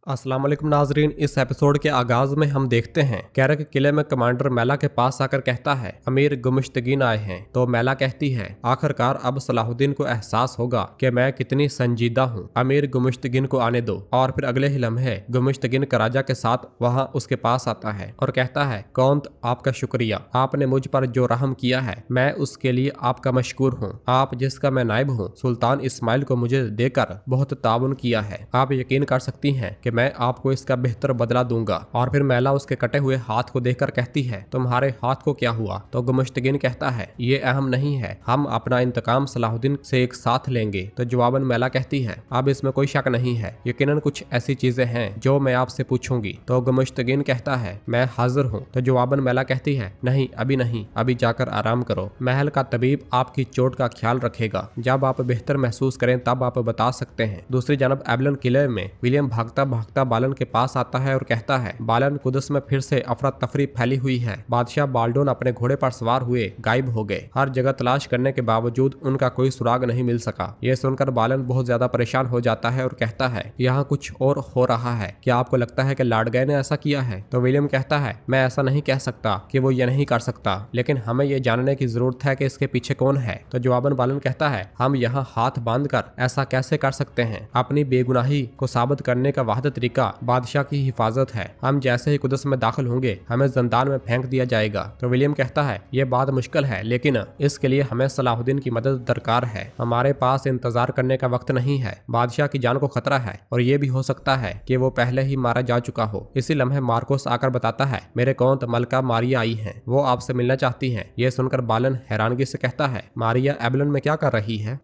अस्सलाम वालेकुम नाजरीन। इस एपिसोड के आगाज में हम देखते हैं कैरक किले में कमांडर मैला के पास आकर कहता है अमीर गुमिश्तगीन आए हैं। तो मैला कहती है आखिरकार अब सलाहुद्दीन को एहसास होगा कि मैं कितनी संजीदा हूँ। अमीर गुमिश्तगीन को आने दो। और फिर अगले ही लम्हे गुमिश्तगीन कराजा के साथ वहाँ उसके पास आता है और कहता है कौंत, आपका शुक्रिया, आपने मुझ पर जो रहम किया है मैं उसके लिए आपका मशकूर हूँ। आप जिसका मैं नायब हूँ सुल्तान इस्माइल को मुझे देकर बहुत ताउन किया है। आप यकीन कर सकती हैं कि मैं आपको इसका बेहतर बदला दूंगा। और फिर मैला उसके कटे हुए हाथ को देखकर कहती है तुम्हारे हाथ को क्या हुआ? तो गुमिश्तगीन कहता है ये अहम नहीं है, हम अपना इंतकाम सलाहुद्दीन से एक साथ लेंगे। तो जवाबन मैला कहती है अब इसमें कोई शक नहीं है, यकीनन कुछ ऐसी चीजें हैं जो मैं आपसे पूछूंगी। तो गुमिश्तगीन कहता है मैं हाजिर हूँ। तो जवाबन मैला कहती है नहीं, अभी नहीं, अभी जाकर आराम करो। महल का तबीब आपकी चोट का ख्याल रखेगा, जब आप बेहतर महसूस करें तब आप बता सकते हैं। दूसरी जानब एबलन किले में विलियम भागता भागता बालन के पास आता है और कहता है बालन, कुदस में फिर से अफरा तफरी फैली हुई है। बादशाह बाल्डोन अपने घोड़े पर सवार हुए गायब हो गए। हर जगह तलाश करने के बावजूद उनका कोई सुराग नहीं मिल सका। यह सुनकर बालन बहुत ज्यादा परेशान हो जाता है और कहता है यहाँ कुछ और हो रहा है। क्या आपको लगता है कि लाडगय ने ऐसा किया है? तो विलियम कहता है मैं ऐसा नहीं कह सकता कि वो ये नहीं कर सकता, लेकिन हमें ये जानने की जरूरत है कि इसके पीछे कौन है। तो जवाबन बालन कहता है हम यहाँ हाथ बांध कर ऐसा कैसे कर सकते हैं? अपनी बेगुनाही को साबित करने का वाहिद तरीका बादशाह की हिफाजत है। हम जैसे ही कुदस में दाखिल होंगे हमें जंदान में फेंक दिया जाएगा। तो विलियम कहता है ये बात मुश्किल है, लेकिन इसके लिए हमें सलाहुद्दीन की मदद दरकार है। हमारे पास इंतजार करने का वक्त नहीं है। बादशाह की जान को खतरा है और ये भी हो सकता है कि वो पहले ही मारा जा चुका हो। इसी लम्हे मार्कोस आकर बताता है मेरे कौंत मलका मारिया आई है, वो आपसे मिलना चाहती है। ये सुनकर बालन हैरानगी से कहता है मारिया एबलन में क्या कर रही है?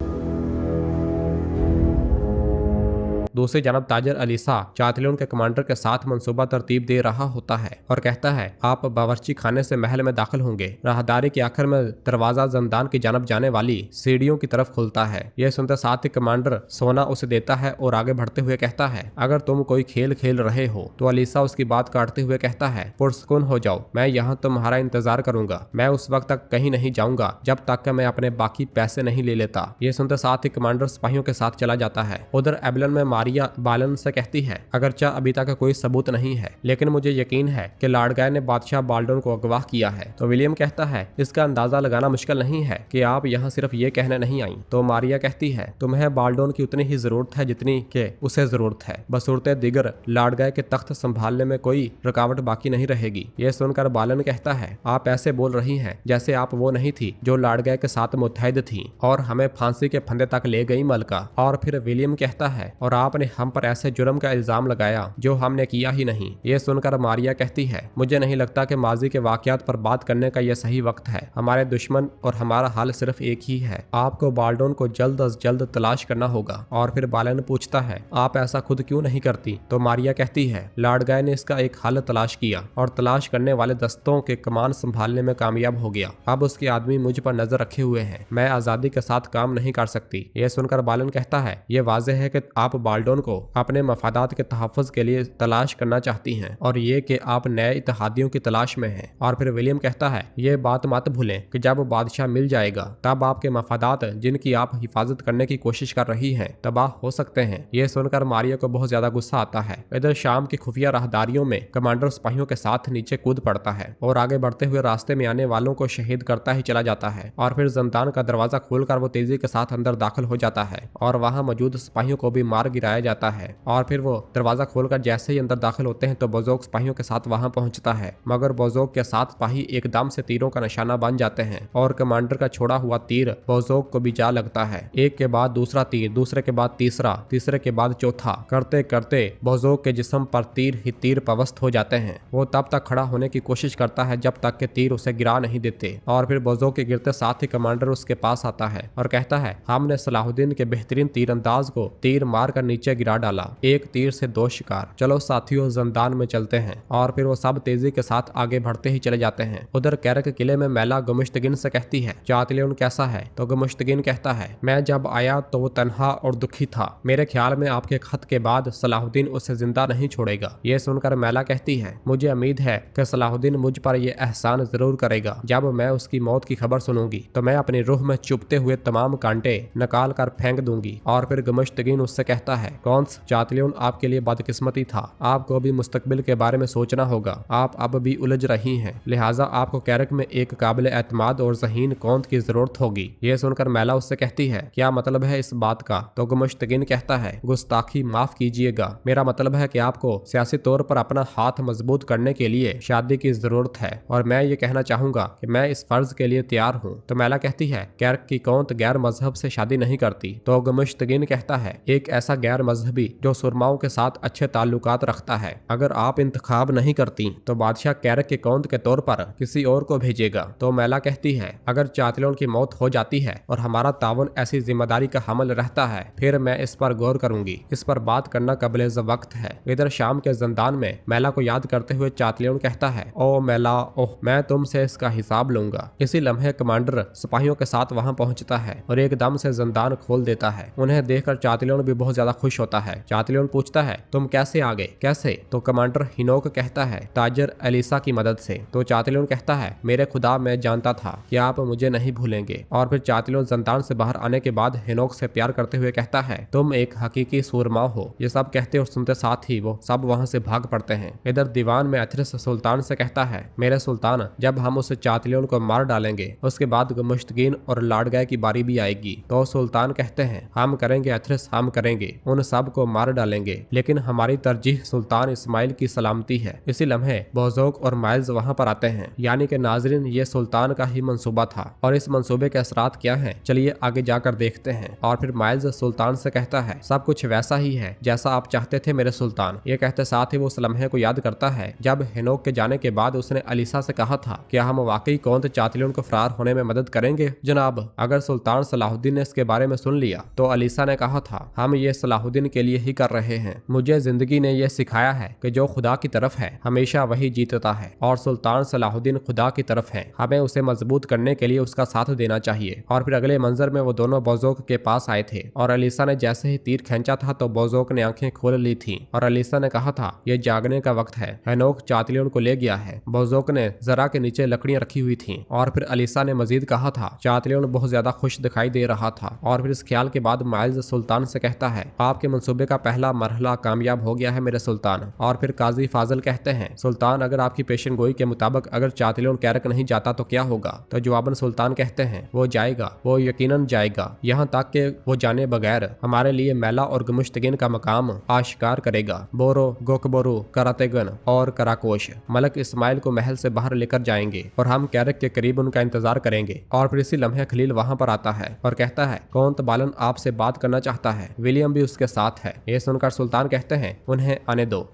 दूसरी जानब ताजर अलीसा चातलियों के कमांडर के साथ मंसूबा तरतीब दे रहा होता है और कहता है आप बावर्ची खाने से महल में दाखिल होंगे। राहदारी के आखिर में दरवाजा जंदान की जानब जाने वाली सीढ़ियों की तरफ खुलता है। यह सुनते साथ ही कमांडर सोना उसे देता है और आगे बढ़ते हुए कहता है अगर तुम कोई खेल खेल रहे हो। तो अलीसा उसकी बात काटते हुए कहता है पुरसुकून हो जाओ, मैं यहाँ तुम्हारा इंतजार करूंगा। मैं उस वक्त तक कहीं नहीं जाऊंगा जब तक कि मैं अपने बाकी पैसे नहीं ले लेता। ये सुनते साथ ही कमांडर सिपाहियों के साथ चला जाता है। उधर एबलन में मारिया बालन से कहती है अगरचा अभी तक कोई सबूत नहीं है, लेकिन मुझे यकीन है कि लाडगाय ने बादशाह बाल्डोन को अगवा किया है। तो विलियम कहता है इसका अंदाजा लगाना मुश्किल नहीं है कि आप यहाँ सिर्फ ये कहने नहीं आई। तो मारिया कहती है तुम्हें बाल्डोन की उतनी ही जरूरत है जितनी के उसे जरूरत है। बसूरते दिगर लाडगाय के तख्त संभालने में कोई रुकावट बाकी नहीं रहेगी। ये सुनकर बालन कहता है आप ऐसे बोल रही हैं जैसे आप वो नहीं थी जो लाडगाय के साथ मुतहद थी और हमें फांसी के फंदे तक ले गई मलका। और फिर विलियम कहता है और आपने हम पर ऐसे जुर्म का इल्जाम लगाया जो हमने किया ही नहीं। ये सुनकर मारिया कहती है मुझे नहीं लगता कि माजी के वाकयात पर बात करने का यह सही वक्त है। हमारे दुश्मन और हमारा हाल सिर्फ एक ही है, आपको बाल्डोन को जल्द अज जल्द तलाश करना होगा। और फिर बालन पूछता है आप ऐसा खुद क्यों नहीं करती? तो मारिया कहती है लाडगाय ने इसका एक हल तलाश किया और तलाश करने वाले दस्तों के कमान संभालने में कामयाब हो गया। अब उसके आदमी मुझ पर नजर रखे हुए हैं, मैं आजादी के साथ काम नहीं कर सकती। यह सुनकर बालन कहता है ये वाजह है कि आप बाल्डोन को अपने मफादात के तहफ़्फ़ुज़ के लिए तलाश करना चाहती हैं और ये कि आप नए इत्तेहादियों की तलाश में हैं। और फिर विलियम कहता है ये बात मत भूलें कि जब बादशाह मिल जाएगा तब आपके मफादात जिनकी आप हिफाजत करने की कोशिश कर रही हैं तबाह हो सकते हैं। ये सुनकर मारिया को बहुत ज्यादा गुस्सा आता है। इधर शाम की खुफिया राहदारियों में कमांडर सिपाहियों के साथ नीचे कूद पड़ता है और आगे बढ़ते हुए रास्ते में आने वालों को शहीद करता ही चला जाता है। और फिर जंदान का दरवाजा खोलकर वो तेजी के साथ अंदर दाखिल हो जाता है और वहाँ मौजूद सिपाहियों को भी मार गिराया जाता है। और फिर वो दरवाजा खोलकर जैसे ही अंदर दाखिल होते हैं तो बोजोक सिपाहियों के साथ वहां पहुंचता है, मगर बोजोक के साथ सिपाही एकदम से तीरों का निशाना बन जाते हैं और कमांडर का छोड़ा हुआ तीर बोजोक को भी जा लगता है। एक के बाद दूसरा तीर, दूसरे के बाद तीसरा, तीसरे के बाद चौथा, करते करते बोजोक के जिस्म पर तीर ही तीर पवस्त हो जाते हैं। वो तब तक खड़ा होने की कोशिश करता है जब तक के तीर उसे गिरा नहीं देते। और फिर बोजोक के गिरते साथ ही कमांडर उसके पास आता है और कहता है हमने सलाहुद्दीन के बेहतरीन तीरंदाज को तीर मार कर नीचे गिरा डाला, एक तीर से दो शिकार। चलो साथियों जंदान में चलते हैं। और फिर वो सब तेजी के साथ आगे बढ़ते ही चले जाते हैं। उधर कैरक किले में मैला गुमिश्तगीन से कहती है चातलियन कैसा है? तो गुमिश्तगीन कहता है मैं जब आया तो वो तन्हा और दुखी था, मेरे ख्याल में आपके खत के बाद सलाहुद्दीन उसे जिंदा नहीं छोड़ेगा। ये सुनकर मैला कहती है मुझे उम्मीद है कि सलाहुद्दीन मुझ पर यह एहसान जरूर करेगा। जब मैं उसकी मौत की खबर सुनूंगी तो मैं अपनी रूह में चुभते हुए तमाम कांटे निकाल कर फेंक दूंगी। और फिर गुमिश्तगीन उससे कहता है है, कौंस चातलियन आपके लिए बदकिस्मती था। आपको भी मुस्तकबिल के बारे में सोचना होगा। आप अब भी उलझ रही हैं, लिहाजा आपको कैरक में एक काबिल एतमाद और ज़हीन कौंत की जरूरत होगी। ये सुनकर मैला उससे कहती है, क्या मतलब है इस बात का? तो गुमुश्तगिन कहता है, गुस्ताखी माफ कीजिएगा, मेरा मतलब है कि आपको सियासी तौर पर अपना हाथ मजबूत करने के लिए शादी की जरूरत है और मैं ये कहना चाहूंगा कि मैं इस फर्ज के लिए तैयार हूँ। तो मैला कहती है, कैरक की कौंत गैर मजहब से शादी नहीं करती। तो गुमुश्तगिन कहता है, एक ऐसा गैर मजहबी जो सुरमाओं के साथ अच्छे ताल्लुकात रखता है। अगर आप इंतखाब नहीं करती तो बादशाह कैरक की कौंत के तौर पर किसी और को भेजेगा। तो मैला कहती है, अगर चातलियों की मौत हो जाती है और हमारा तावन ऐसी जिम्मेदारी का हमल रहता है, फिर मैं इस पर गौर करूंगी। इस पर बात करना कबले वक्त है। इधर शाम के जिंदान में मैला को याद करते हुए चातलियों कहता है, ओ मैला, ओह मैं तुमसे इसका हिसाब लूंगा। इसी लम्हे कमांडर सिपाहियों के साथ वहां पहुंचता है और एकदम से जिंदान खोल देता है। उन्हें देखकर चातलियों भी बहुत ज्यादा खुश होता है। चातलियों पूछता है, तुम कैसे आ गए? कैसे? तो कमांडर हिनोक कहता है, ताजर एलिसा की मदद से। तो चातलियों कहता है, मेरे खुदा मैं जानता था कि आप मुझे नहीं भूलेंगे। और फिर चातलियों जिंदान से बाहर आने के बाद हिनोक से प्यार करते हुए कहता है, तुम एक हकीकी सूरमा हो। ये सब कहते और सुनते साथ ही वो सब वहां से भाग पड़ते हैं। इधर दीवान में अथरस सुल्तान से कहता है, मेरे सुल्तान, जब हम उस चातलियों को मार डालेंगे उसके बाद मुश्तगीन और लाडगाय की बारी भी आएगी। तो सुल्तान कहते हैं, हम करेंगे अथरस, हम करेंगे, उन सब को मार डालेंगे, लेकिन हमारी तरजीह सुल्तान इस्माइल की सलामती है। इसी लम्हे बोजोक और माइल्स वहां पर आते हैं। यानी कि नाजरीन, ये सुल्तान का ही मंसूबा था और इस मंसूबे के असरात क्या हैं, चलिए आगे जाकर देखते हैं। और फिर माइल्स सुल्तान से कहता है, सब कुछ वैसा ही है जैसा आप चाहते थे मेरे सुल्तान। ये कहते साथ ही वो उस लम्हे को याद करता है जब हिनोक के जाने के बाद उसने अलीसा से कहा था, क्या हम वाकई कौंत चातलियों को फरार होने में मदद करेंगे जनाब? अगर सुल्तान सलाहुद्दीन ने इसके बारे में सुन लिया तो अलीसा ने कहा था, हम ये सलाहुद्दीन के लिए ही कर रहे हैं। मुझे जिंदगी ने यह सिखाया है कि जो खुदा की तरफ है हमेशा वही जीतता है और सुल्तान सलाहुद्दीन खुदा की तरफ है। हमें उसे मजबूत करने के लिए उसका साथ देना चाहिए। और फिर अगले मंजर में वो दोनों बोजोक के पास आए थे और अलीसा ने जैसे ही तीर खींचा था तो बोजोक ने आंखें खोल ली थी और अलीसा ने कहा था, ये जागने का वक्त है। हिनोक चातलियों को ले गया है। बोजोक ने जरा के नीचे लकड़ियां रखी हुई थी। और फिर अलीसा ने मजीद कहा था, चातलियों बहुत ज्यादा खुश दिखाई दे रहा था। और फिर इस ख्याल के बाद माइल्स सुल्तान से कहता है, आपके मंसूबे का पहला मरहला कामयाब हो गया है मेरे सुल्तान। और फिर काजी फाजिल कहते हैं, सुल्तान, अगर आपकी पेशन गोई के मुताबिक अगर चातलियों कैरक नहीं जाता तो क्या होगा? तो जवाबन सुल्तान कहते हैं, वो जाएगा, वो यकीनन जाएगा, यहाँ तक कि वो जाने बगैर हमारे लिए मैला और गुमुश्तगिन का मकाम आश्कार करेगा। बोरो, गोकबोरो, करातेगन और कराकोश मलक इस्माइल को महल से बाहर लेकर जाएंगे और हम कैरक के करीब उनका इंतजार करेंगे। और फिर इसी लम्हे खलील वहां पर आता है और कहता है, कौंत बालन आपसे बात करना चाहता है। विलियम भी उसके साथ है। ये सुनकर सुल्तान कहते हैं, उन्हें आने दो।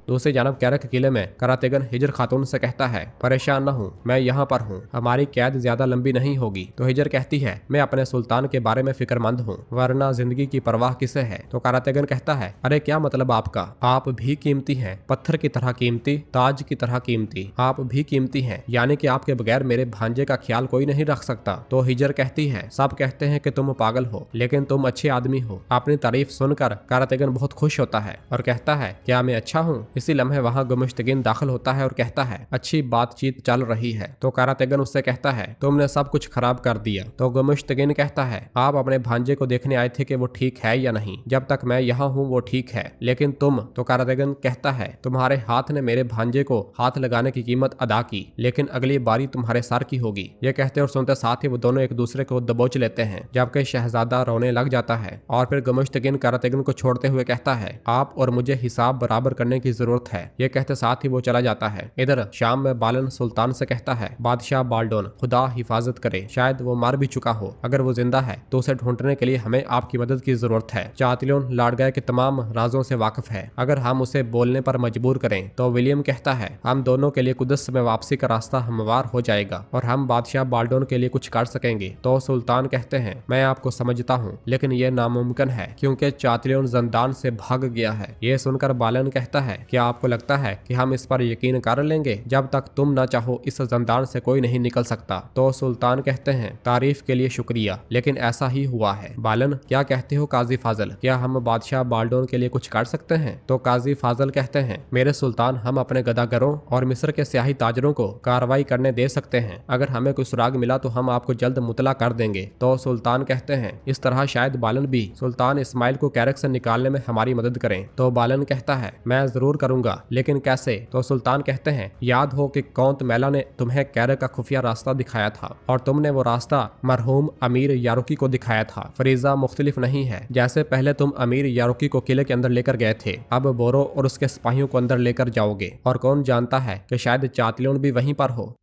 दूसरी जानब कैरक किले में करातेगन हिजर खातून से कहता है, परेशान न हूँ, मैं यहाँ पर हूँ, हमारी कैद ज्यादा लंबी नहीं होगी। तो हिजर कहती है, मैं अपने सुल्तान के बारे में फिक्रमंद हूँ, वरना जिंदगी की परवाह किसे है? तो करातेगन कहता है, अरे क्या मतलब आपका? आप भी कीमती हैं, पत्थर की तरह कीमती, ताज की तरह कीमती, आप भी कीमती हैं, यानी कि आपके बगैर मेरे भांजे का ख्याल कोई नहीं रख सकता। तो हिजर कहती है, सब कहते हैं कि तुम पागल हो, लेकिन तुम अच्छे आदमी हो। अपनी तारीफ सुनकर करातेगन बहुत खुश होता है और कहता है, क्या मैं अच्छा हूँ? इसी लम्हे वहां गुमुश्तगिन दाखिल होता है और कहता है, अच्छी बातचीत चल रही है। तो करातेगन उससे कहता है, तुमने सब कुछ खराब कर दिया। तो गुमुश्तगिन कहता है, आप अपने भांजे को देखने आए थे कि वो ठीक है या नहीं? जब तक मैं यहाँ हूँ वो ठीक है, लेकिन तुम? तो करातेगन कहता है, तुम्हारे हाथ ने मेरे भांजे को हाथ लगाने की कीमत अदा की, लेकिन अगली बारी तुम्हारे सर की होगी। ये कहते और सुनते साथ ही वो दोनों एक दूसरे को दबोच लेते हैं, जबकि शहजादा रोने लग जाता है। और फिर गुमुश्तगिन करातेगन को छोड़ते हुए कहता है, आप और मुझे हिसाब बराबर करने की जरूरत है। ये कहते साथ ही वो चला जाता है। इधर शाम में बालन सुल्तान से कहता है, बादशाह बाल्डोन, खुदा हिफाजत करे, शायद वो मार भी चुका हो। अगर वो जिंदा है तो उसे ढूंढने के लिए हमें आपकी मदद की जरूरत है। चातलियोन लाडगाय के तमाम राजों से वाकिफ है, अगर हम उसे बोलने पर मजबूर करें तो विलियम कहता है, हम दोनों के लिए कुदस में वापसी का रास्ता हमवार हो जाएगा और हम बादशाह बाल्डोन के लिए कुछ कर सकेंगे। तो सुल्तान कहते हैं, मैं आपको समझता हूँ, लेकिन ये नामुमकिन है क्योंकि चातलियोन जिंदान से भाग गया है। ये सुनकर बालन कहता है, क्या आपको लगता है कि हम इस पर यकीन कर लेंगे? जब तक तुम न चाहो इस जंदान से कोई नहीं निकल सकता। तो सुल्तान कहते हैं, तारीफ के लिए शुक्रिया, लेकिन ऐसा ही हुआ है। बालन, क्या कहते हो काजी फाजल, क्या हम बादशाह बाल्डोन के लिए कुछ कर सकते हैं? तो काजी फाजल कहते हैं, मेरे सुल्तान, हम अपने गदागरों और मिस्र के स्याही ताजरों को कार्रवाई करने दे सकते हैं। अगर हमें कोई सुराग मिला तो हम आपको जल्द मुतला कर देंगे। तो सुल्तान कहते हैं, इस तरह शायद बालन भी सुल्तान इस्माइल को कैरक से निकालने में हमारी मदद करें। तो बालन कहता है, मैं जरूर करूंगा, लेकिन कैसे? तो सुल्तान कहते हैं, याद हो कि कौंत मैला ने तुम्हें कैरक का खुफिया रास्ता दिखाया था और तुमने वो रास्ता मरहूम अमीर यारुकी को दिखाया था। फरीजा मुख्तलिफ नहीं है। जैसे पहले तुम अमीर यारुकी को किले के अंदर लेकर गए थे, अब बोरो और उसके सिपाहियों को अंदर लेकर जाओगे, और कौन जानता है कि शायद चातलियों भी वहीं पर हो।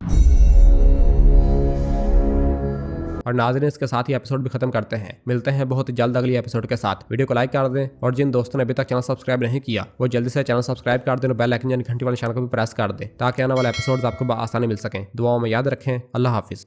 और नाज़रीन, इसके साथ ही एपिसोड भी खत्म करते हैं। मिलते हैं बहुत जल्द अगली एपिसोड के साथ। वीडियो को लाइक कर दें और जिन दोस्तों ने अभी तक चैनल सब्सक्राइब नहीं किया वो जल्दी से चैनल सब्सक्राइब कर दें और बेल आइकन यानी घंटी वाले निशान को भी प्रेस कर दें ताकि आने वाले एपिसोड्स आपको आसानी मिल सकें। दुआओं में याद रखें। अल्लाह हाफिज़।